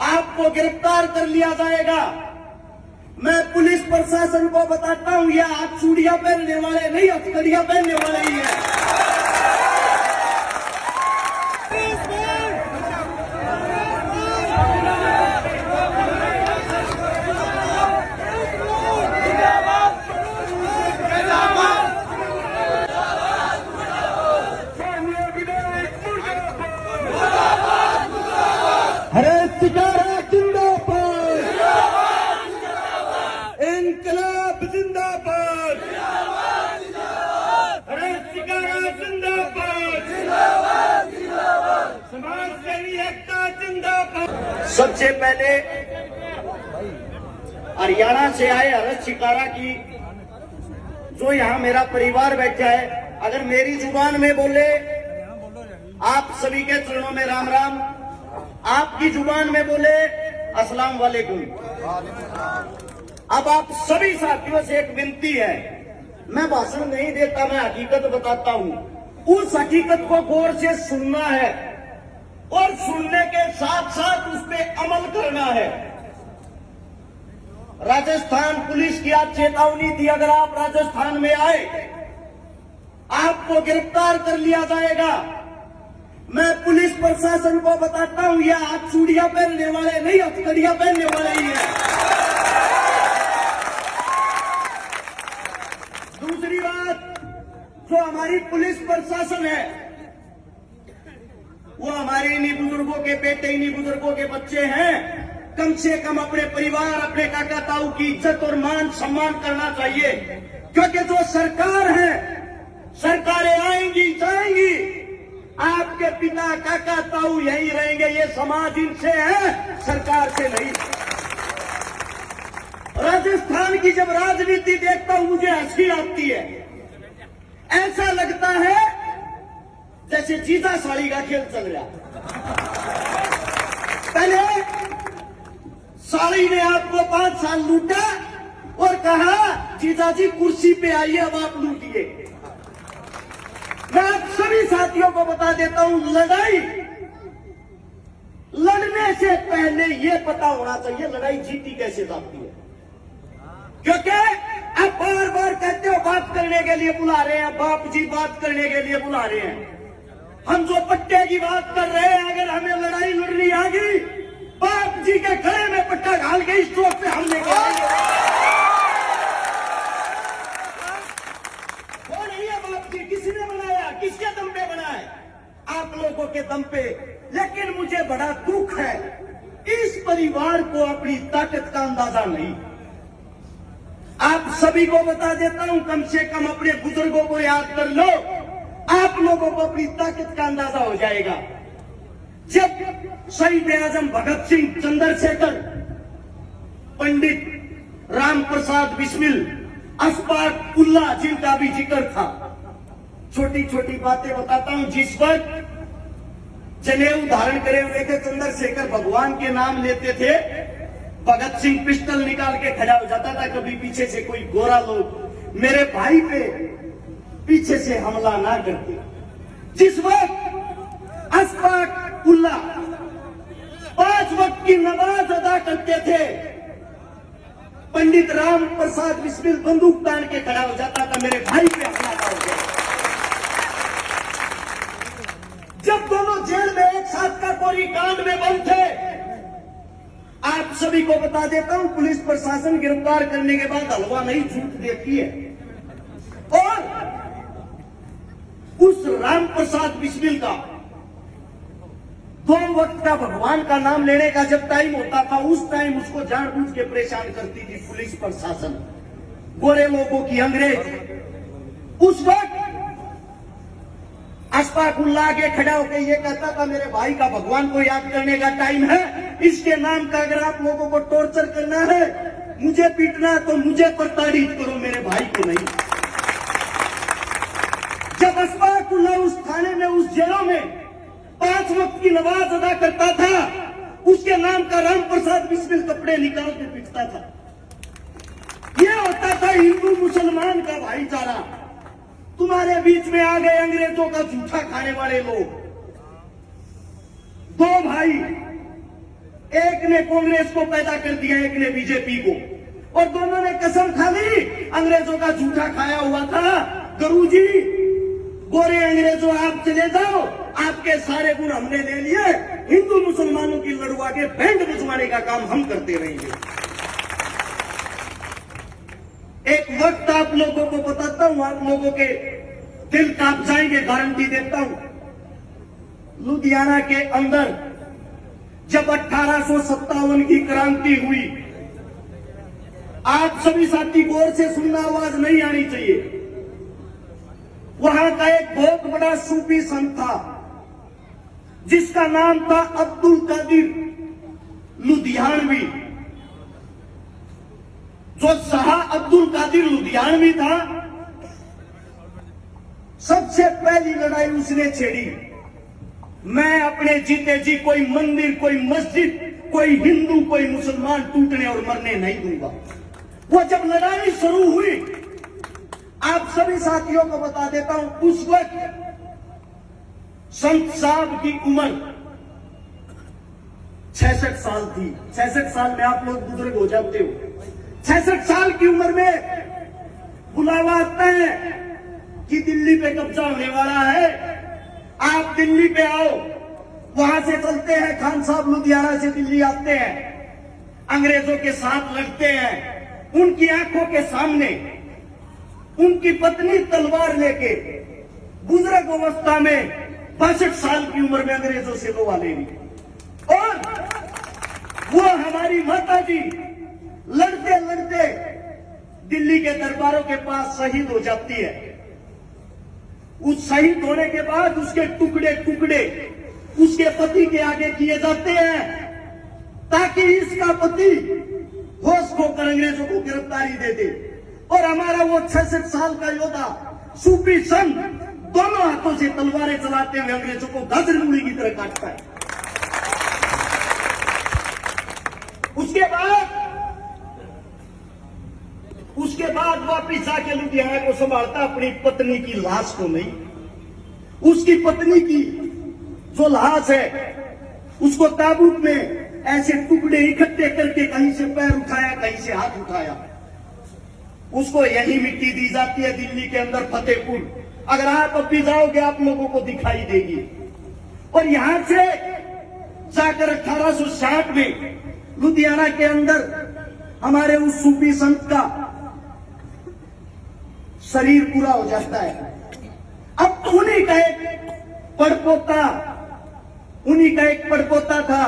आपको गिरफ्तार कर लिया जाएगा। मैं पुलिस प्रशासन को बताता हूं, ये आप चूड़ियां पहनने वाले नहीं, हथकड़ियां पहनने वाले ही हैं। अरे सिकारा जिंदाबाद, इनकलाब जिंदाबाद, अरे सिकारा जिंदाबाद, समाज सेवी एकता जिंदाबाद। सबसे पहले हरियाणा से आए हरत शिकारा की, जो यहाँ मेरा परिवार बैठा है, अगर मेरी जुबान में बोले आप सभी के चरणों में राम राम, आपकी जुबान में बोले अस्सलाम वालेकुम। अब आप सभी साथियों से एक विनती है, मैं भाषण नहीं देता, मैं हकीकत बताता हूं। उस हकीकत को गौर से सुनना है और सुनने के साथ साथ उस पर अमल करना है। राजस्थान पुलिस की आज चेतावनी थी, अगर आप राजस्थान में आए आपको गिरफ्तार कर लिया जाएगा। मैं पुलिस प्रशासन को बताता हूं, ये आप चूड़ियां पहनने वाले नहीं, हथकड़ियां पहनने वाले ही हैं। दूसरी बात, जो हमारी पुलिस प्रशासन है वो हमारे इन्हीं बुजुर्गों के बेटे, इन्हीं बुजुर्गों के बच्चे हैं। कम से कम अपने परिवार, अपने काका ताऊ की इज्जत और मान सम्मान करना चाहिए, क्योंकि जो सरकार है, सरकारें आएंगी जाएंगी, आपके पिता काका ताऊ यही रहेंगे। ये समाज इनसे है, सरकार से नहीं। राजस्थान की जब राजनीति देखता हूं मुझे हंसी आती है। ऐसा लगता है जैसे जीता साड़ी का खेल चल रहा। पहले साड़ी ने आपको 5 साल लूटा और कहा जीजा जी कुर्सी पे आइए, अब आप लूटिए। मैं आप सभी साथियों को बता देता हूं, लड़ाई लड़ने से पहले यह पता होना चाहिए लड़ाई जीती कैसे जाती है। क्योंकि आप बार बार कहते हो बात करने के लिए बुला रहे हैं, बाप जी बात करने के लिए बुला रहे हैं। हम जो पट्टे की बात कर रहे हैं, अगर हमें लड़ाई लड़नी आ गई, बाप जी के गले में पट्टा घाल के इस चौक पे हमले करेंगे। किसने बनाया, किसके दम पे बनाए? आप लोगों के दम पे। लेकिन मुझे बड़ा दुख है, इस परिवार को अपनी ताकत का अंदाजा नहीं। आप सभी को बता देता हूं, कम से कम अपने बुजुर्गों को याद कर लो, आप लोगों को अपनी ताकत का अंदाजा हो जाएगा। जब शहीद आजम भगत सिंह, चंद्रशेखर, पंडित राम प्रसाद बिस्मिल, अशफाक उल्लाह, जिनका भी जिक्र था, छोटी छोटी बातें बताता हूं। जिस वक्त जनेऊ धारण करे हुए थे चंद्रशेखर, भगवान के नाम लेते थे, भगत सिंह पिस्टल निकाल के खड़ा हो जाता था। कभी पीछे से कोई गोरा लोग मेरे भाई पे पीछे से हमला ना करते। जिस वक्त अशफाक उल्लाह 5 वक्त की नमाज अदा करते थे, पंडित राम प्रसाद बिस्मिल बंदूक तान के खड़ा हो जाता था, मेरे भाई पे हमला ना हो जाए। जब दोनों जेल में एक साथ का कोरी कांड में बंद थे, आप सभी को बता देता हूं, पुलिस प्रशासन गिरफ्तार करने के बाद हलवा नहीं झूठ देती है। और उस राम प्रसाद बिस्मिल का 2 वक्त का भगवान का नाम लेने का जब टाइम होता था, उस टाइम उसको जानबूझ के परेशान करती थी पुलिस प्रशासन, गोरे लोगों की, अंग्रेज। उस वक्त अशफाक उल्लाह आगे खड़ा होकर ये कहता था, मेरे भाई का भगवान को याद करने का टाइम है, इसके नाम का अगर आप लोगों को टॉर्चर करना है, मुझे पीटना तो मुझे प्रताड़ित करो, मेरे भाई को नहीं। जब अशफाक उल्लाह उस थाने में, उस जेलों में 5 वक्त की नमाज अदा करता था, उसके नाम का राम प्रसाद बिस्मिल कपड़े निकाल के पीटता था। यह होता था हिंदू मुसलमान का भाईचारा। तुम्हारे बीच में आ गए अंग्रेजों का जूठा खाने वाले लोग। 2 भाई एक ने कांग्रेस को पैदा कर दिया, एक ने बीजेपी को, और दोनों ने कसम खा ली, अंग्रेजों का झूठा खाया हुआ था। गुरुजी, गोरे अंग्रेजों आप चले जाओ, आपके सारे गुण हमने ले लिए, हिंदू मुसलमानों की लड़वा के बैंड बजवाने का काम हम करते रहेंगे। एक वक्त आप लोगों को बताता हूं, आप लोगों के दिल कांप जाएंगे, गारंटी देता हूं। लुधियाना के अंदर जब 1857 की क्रांति हुई, आप सभी साथी गौर से सुनना, आवाज नहीं आनी चाहिए। वहां का एक बहुत बड़ा सूफी संत था जिसका नाम था अब्दुल कादिर लुधियानवी। जो शाह अब्दुल कादिर लुधियानवी था, सबसे पहली लड़ाई उसने छेड़ी, मैं अपने जीते जी कोई मंदिर, कोई मस्जिद, कोई हिंदू, कोई मुसलमान टूटने और मरने नहीं दूंगा। वो जब लड़ाई शुरू हुई, आप सभी साथियों को बता देता हूं, उस वक्त संत साहब की उम्र 66 साल थी। 66 साल में आप लोग बुजुर्ग हो जाते हो। 66 साल की उम्र में बुलावा आता है कि दिल्ली पे कब्जा होने वाला है, आप दिल्ली पे आओ। वहां से चलते हैं, खान साहब लुधियाना से दिल्ली आते हैं, अंग्रेजों के साथ लड़ते हैं। उनकी आंखों के सामने उनकी पत्नी तलवार लेके बुजुर्ग अवस्था में 65 साल की उम्र में अंग्रेजों से लोहा ले ली, और वो हमारी माता जी लड़ते लड़ते दिल्ली के दरबारों के पास शहीद हो जाती है। उस शहीद होने के बाद उसके टुकड़े टुकड़े उसके पति के आगे किए जाते हैं, ताकि इसका पति होश खोकर अंग्रेजों को गिरफ्तारी दे दे। और हमारा वो 66 साल का योद्धा सूफी संत दोनों हाथों से तलवारें चलाते हुए अंग्रेजों को गाजर मूली की तरह काटता है। उसके बाद वापिस आके लुधियाना को संभालता, अपनी पत्नी की लाश को नहीं। उसकी पत्नी की जो लाश है उसको ताबूत में ऐसे टुकड़े इकट्ठे करके कहीं से पैर उठाया, कहीं से हाथ उठाया, उसको यही मिट्टी दी जाती है दिल्ली के अंदर, फतेहपुर। अगर आप अब भी जाओगे आप लोगों को दिखाई देगी। और यहां से जाकर 1860 में लुधियाना के अंदर हमारे उस सूफी संत का शरीर पूरा हो जाता है। अब तो उन्हीं का एक पड़पोता था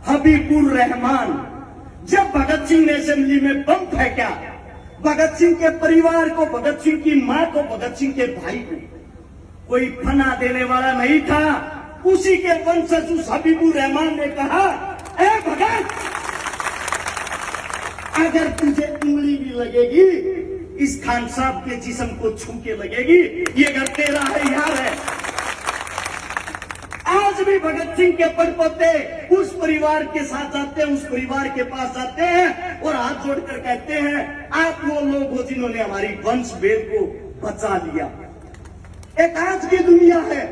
हबीबुर रहमान। जब भगत सिंह ने असेंबली में बम फेंका, भगत सिंह के परिवार को, भगत सिंह की मां को, भगत सिंह के भाई को कोई फना देने वाला नहीं था। उसी के वंशज उस हबीबुर रहमान ने कहा, ए भगत, अगर तुझे उंगली भी लगेगी, इस खान साहब के जिस्म को छू के लगेगी, ये घर तेरा है, यार है। आज भी भगत सिंह के पड़पोते उस परिवार के साथ जाते हैं, उस परिवार के पास जाते हैं और हाथ जोड़कर कहते हैं, आप वो लोग हो जिन्होंने हमारी वंश वेद को बचा लिया। एक आज की दुनिया है,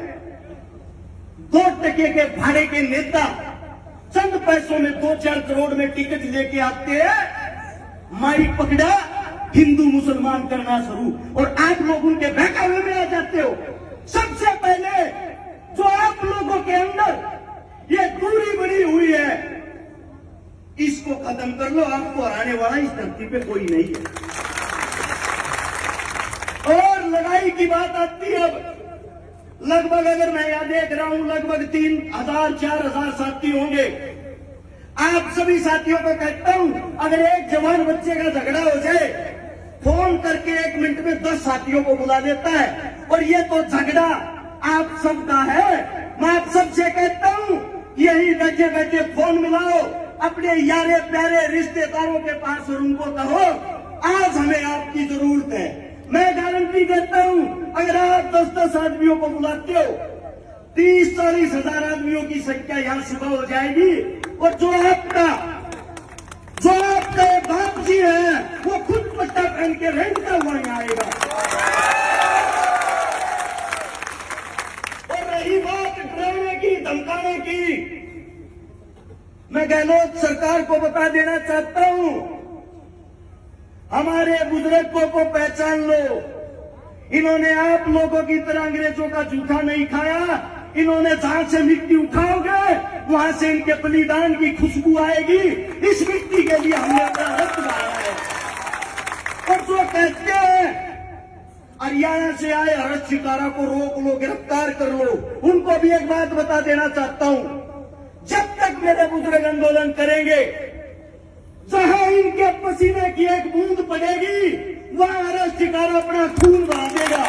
2 टके के भाड़े के नेता चंद पैसों में 2-4 करोड़ में टिकट लेके आते हैं, माइक पकड़ा, हिंदू मुसलमान करना शुरू, और आप लोग उनके बहकावे में आ जाते हो। सबसे पहले जो आप लोगों के अंदर ये दूरी बनी हुई है, इसको खत्म कर लो। आपको हराने वाला इस धरती पे कोई नहीं है। और लड़ाई की बात आती है, अब लगभग, अगर मैं यहां देख रहा हूं, लगभग 3000-4000 साथी होंगे। आप सभी साथियों को कहता हूं, अगर एक जवान बच्चे का झगड़ा हो जाए, फोन करके 1 मिनट में 10 साथियों को बुला देता है। और ये तो झगड़ा आप सबका है। मैं आप सबसे कहता हूं, यही बैठे बैठे फोन मिलाओ अपने यारे प्यारे रिश्तेदारों के पास और उनको कहो, आज हमें आपकी जरूरत है। मैं गारंटी देता हूं, अगर आप 10-10 आदमियों को बुलाते हो, 30-40 हजार आदमियों की संख्या यहां सुबह हो जाएगी। और जो आपका बाप जी है, वो खुद पट्टा पहन के रेंगता हुआ यहाँ आएगा। और रही बात डराने की, धमकाने की, मैं गहलोत सरकार को बता देना चाहता हूं, हमारे बुजुर्गों को पहचान लो। इन्होंने आप लोगों की तरह अंग्रेजों का जूठा नहीं खाया। इन्होंने जहां से मिट्टी उठाओगे वहां से इनके बलिदान की खुशबू आएगी। इस मिट्टी के लिए हमने अपना रक्त बहाया है। और जो कहते हैं हरियाणा से आए हर्ष शिकारा को रोक लो, गिरफ्तार कर लो, उनको भी एक बात बता देना चाहता हूं, जब तक मेरे बुजुर्ग आंदोलन करेंगे, जहां इनके पसीने की एक बूंद पड़ेगी वहां हर्ष शिकारा अपना खून बहा देगा।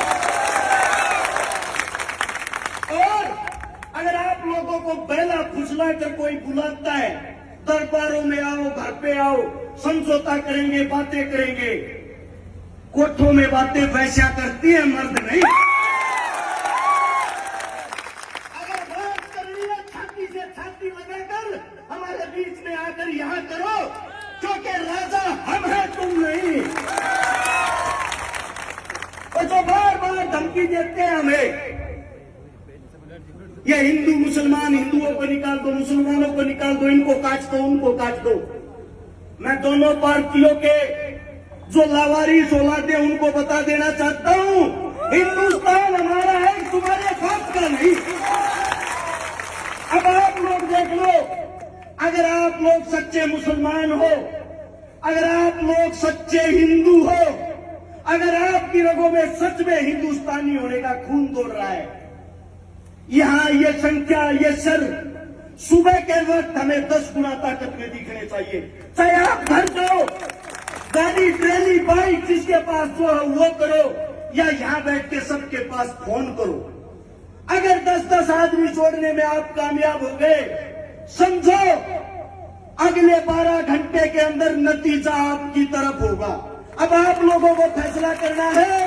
और अगर आप लोगों को बहला फुसला कर कोई बुलाता है, दरबारों में आओ, घर पे आओ, समझौता करेंगे, बातें करेंगे, कोठों में बातें वैसा करती है, मर्द नहीं। अगर बात करनी है छाती से छाती लगाकर हमारे बीच में आकर यहां करो, क्योंकि राजा हम हैं, तुम नहीं। और जो बार बार धमकी देते हैं हमें, ये हिंदू मुसलमान, हिंदुओं को निकाल दो, मुसलमानों को निकाल दो, इनको काट दो, उनको काट दो। मैं दोनों पार्टियों के जो लावारिस औलादे उनको बता देना चाहता हूं, हिंदुस्तान हमारा है, तुम्हारे खास का नहीं। अब आप लोग देख लो, अगर आप लोग सच्चे मुसलमान हो, अगर आप लोग सच्चे हिंदू हो, अगर आपकी रगों में सच में हिंदुस्तानी होने का खून दौड़ रहा है, यहां ये संख्या, ये सर सुबह के वक्त हमें 10 गुना ताकत में दिखने चाहिए। चाहे आप घर जाओ, गाड़ी, ट्रेली, बाइक, जिसके पास जो है वो करो, या यहां बैठ के सबके पास फोन करो। अगर 10-10 आदमी जोड़ने में आप कामयाब हो गए, समझो अगले 12 घंटे के अंदर नतीजा आपकी तरफ होगा। अब आप लोगों को फैसला करना है,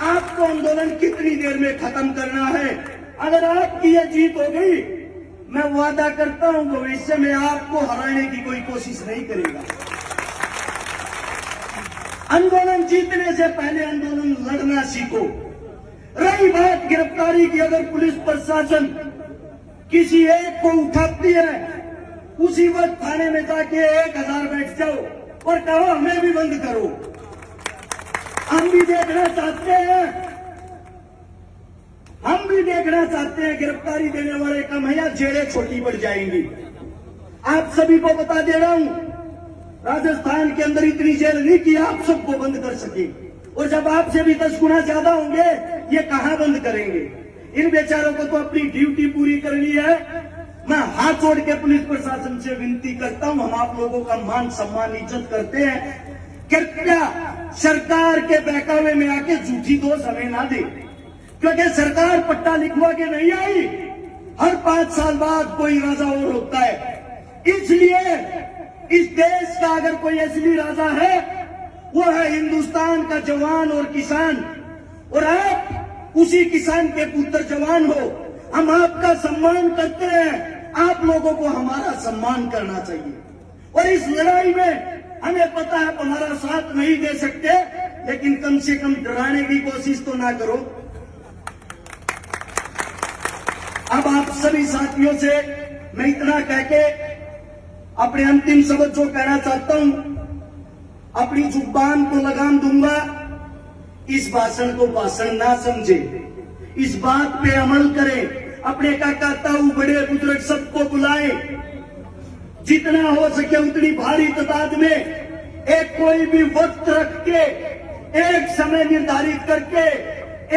आपको आंदोलन कितनी देर में खत्म करना है। अगर आपकी ये जीत हो गई, मैं वादा करता हूं भविष्य में आपको हराने की कोई कोशिश नहीं करेगा। आंदोलन जीतने से पहले आंदोलन लड़ना सीखो। रही बात गिरफ्तारी की, अगर पुलिस प्रशासन किसी एक को उठाती है, उसी वक्त थाने में जाके 1000 बैठ जाओ और कहो हमें भी बंद करो। हम भी देखना चाहते हैं, हम भी देखना चाहते हैं गिरफ्तारी देने वाले कम है या जेलें छोटी पड़ जाएंगी। आप सभी को बता दे रहा हूं, राजस्थान के अंदर इतनी जेल नहीं कि आप सबको बंद कर सके, और जब आपसे भी 10 गुना ज्यादा होंगे, ये कहां बंद करेंगे। इन बेचारों को तो अपनी ड्यूटी पूरी करनी है। मैं हाथ जोड़ के पुलिस प्रशासन से विनती करता हूं, हम आप लोगों का मान सम्मान इज्जत करते हैं, कृपया सरकार के बहकावे में आके झूठी दोष हमें ना दे, क्योंकि सरकार पट्टा लिखवा के नहीं आई। हर 5 साल बाद कोई राजा और होता है। इसलिए इस देश का अगर कोई असली राजा है, वो है हिंदुस्तान का जवान और किसान, और आप उसी किसान के पुत्र जवान हो। हम आपका सम्मान करते हैं, आप लोगों को हमारा सम्मान करना चाहिए। और इस लड़ाई में हमें पता है आप हमारा साथ नहीं दे सकते, लेकिन कम से कम डराने की कोशिश तो ना करो। अब आप सभी साथियों से मैं इतना कह के अपने अंतिम शब्द जो कहना चाहता हूं, अपनी जुबान को लगाम दूंगा। इस भाषण को भाषण ना समझे, इस बात पे अमल करें। अपने काका ताऊ बड़े बुजुर्ग सबको बुलाएं, जितना हो सके उतनी भारी तादाद में, एक कोई भी वक्त रख के, एक समय निर्धारित करके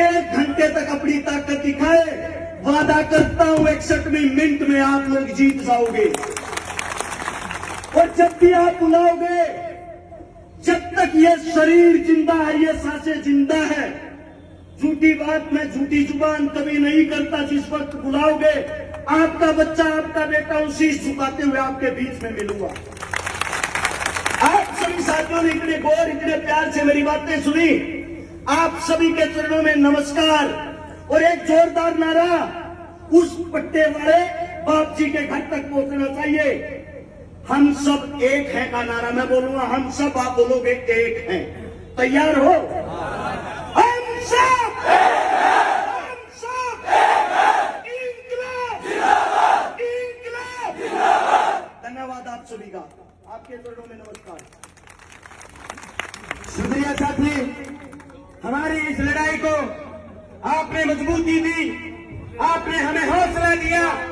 1 घंटे तक अपनी ताकत दिखाए। वादा करता हूं 61 मिनट में आप लोग जीत जाओगे। और जब भी आप बुलाओगे, जब तक ये शरीर जिंदा है, ये सांसें जिंदा है, झूठी बात में झूठी जुबान कभी नहीं करता। जिस वक्त बुलाओगे, आपका बच्चा, आपका बेटा शीश झुकाते हुए आपके बीच में मिलूंगा। आप सभी साथियों ने इतने गौर, इतने प्यार से मेरी बातें सुनी, आप सभी के चरणों में नमस्कार। और एक जोरदार नारा उस पट्टे वाले बाप जी के घर तक पहुंचना चाहिए। हम सब एक हैं का नारा मैं बोलूंगा, हम सब, आप बोलोगे एक हैं। तैयार हो? हम सब, हम सब, इंकलाब, इंकलाब। धन्यवाद आप सभी का। आपके चरणों में नमस्कार। शुक्रिया साथी, हमारी इस लड़ाई को आपने मजबूती दी, आपने हमें हौसला दिया।